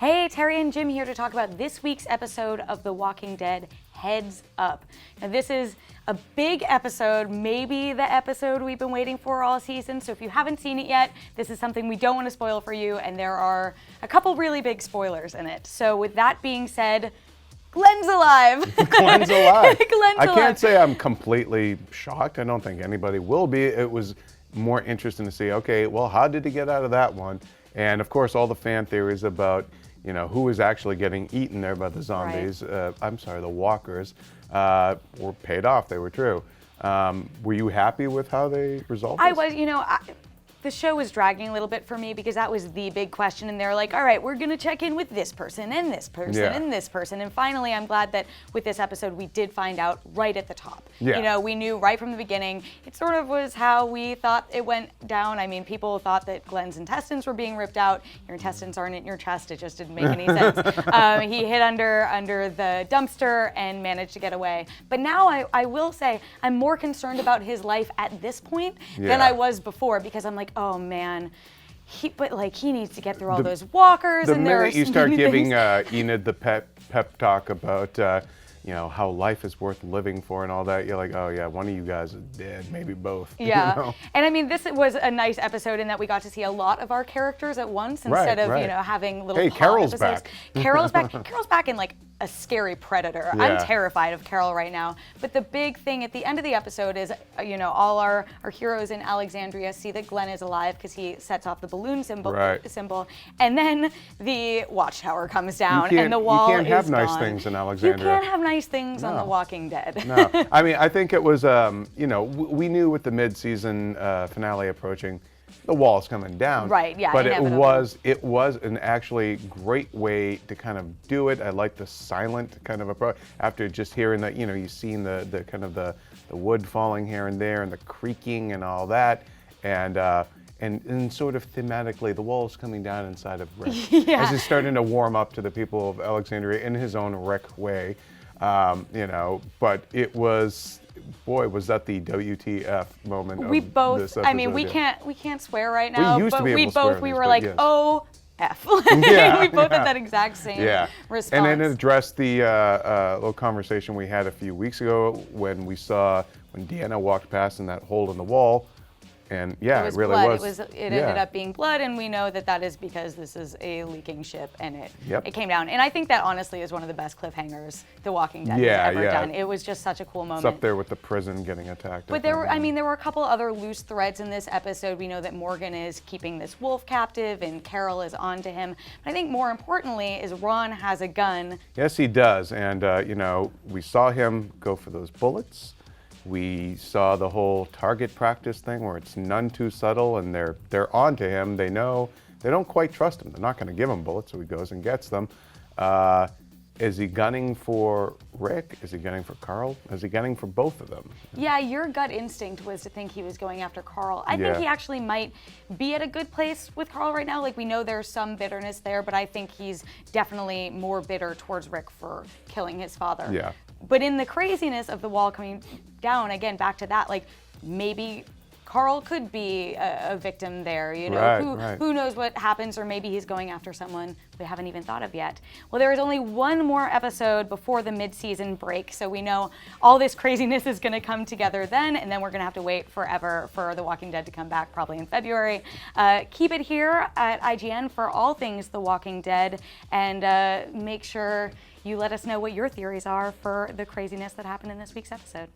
Hey, Terry and Jim here to talk about this week's episode of The Walking Dead, Heads Up. Now, this is a big episode, maybe the episode we've been waiting for all season, so if you haven't seen it yet, this is something we don't want to spoil for you, and there are a couple really big spoilers in it. So with that being said, Glenn's alive. Glenn's alive. Glenn's I alive. can't say I'm completely shocked. I don't think anybody will be. It was more interesting to see, okay, well, how did he get out of that one? And of course, all the fan theories about, you know, who was actually getting eaten there by the zombies, the walkers, were paid off. They were true. Were you happy with how they resolved this? I was, the show was dragging a little bit for me because that was the big question, and they're like, all right, we're gonna check in with this person and this person and this person, and finally I'm glad that with this episode we did find out right at the top. Yeah. You know, we knew right from the beginning. It sort of was how we thought it went down. I mean, people thought that Glenn's intestines were being ripped out. Your intestines aren't in your chest. It just didn't make any sense. He hid under the dumpster and managed to get away. But now I will say I'm more concerned about his life at this point than I was before, because I'm like, oh man, he needs to get through all those walkers. The and there minute are you so start many giving things. Enid the pep talk about, how life is worth living for and all that, you're like, oh yeah, one of you guys is dead, maybe both. Yeah, You know? and I mean, this was a nice episode in that we got to see a lot of our characters at once instead of having little. Hey, pod Carol's episodes. back. Carol's back. Carol's back in like a scary predator. Yeah. I'm terrified of Carol right now. But the big thing at the end of the episode is, all our heroes in Alexandria see that Glenn is alive because he sets off the balloon symbol. And then the watchtower comes down and the wall is You can't have gone. nice things in Alexandria. You can't have nice things on The Walking Dead. No, I mean, I think it was, we knew with the mid-season finale approaching, the wall's coming down. Right, yeah, But inevitably. it was an actually great way to kind of do it. I like the silent kind of approach. After just hearing that, you've seen the kind of the wood falling here and there and the creaking and all that. And sort of thematically, the wall's coming down inside of Rick. As he's starting to warm up to the people of Alexandria in his own Rick way. But it was, boy, was that the WTF moment of this episode. I mean, we can't swear right now, We used to but be able to swear in we these, were but like, yes. oh, F. We both had that exact same response. And then it addressed the little conversation we had a few weeks ago when Deanna walked past in that hole in the wall. And it was really blood. was. It ended up being blood, and we know that is because this is a leaking ship, and it came down. And I think that honestly is one of the best cliffhangers The Walking Dead has ever done. It was just such a cool moment. It's up there with the prison getting attacked. But there were a couple other loose threads in this episode. We know that Morgan is keeping this wolf captive, and Carol is onto him. But I think more importantly is Ron has a gun. Yes, he does, and we saw him go for those bullets. We saw the whole target practice thing where it's none too subtle, and they're onto him. They know they don't quite trust him. They're not going to give him bullets, so he goes and gets them. Is he gunning for Rick? Is he gunning for Carl? Is he gunning for both of them? Yeah, your gut instinct was to think he was going after Carl. I think he actually might be at a good place with Carl right now. Like, we know there's some bitterness there, but I think he's definitely more bitter towards Rick for killing his father. Yeah. But in the craziness of the wall coming down, again, back to that, like, maybe Carl could be a victim there, Who knows what happens, or maybe he's going after someone we haven't even thought of yet. Well, there is only one more episode before the mid-season break, so we know all this craziness is going to come together then, and then we're going to have to wait forever for The Walking Dead to come back, probably in February. Keep it here at IGN for all things The Walking Dead, and make sure you let us know what your theories are for the craziness that happened in this week's episode.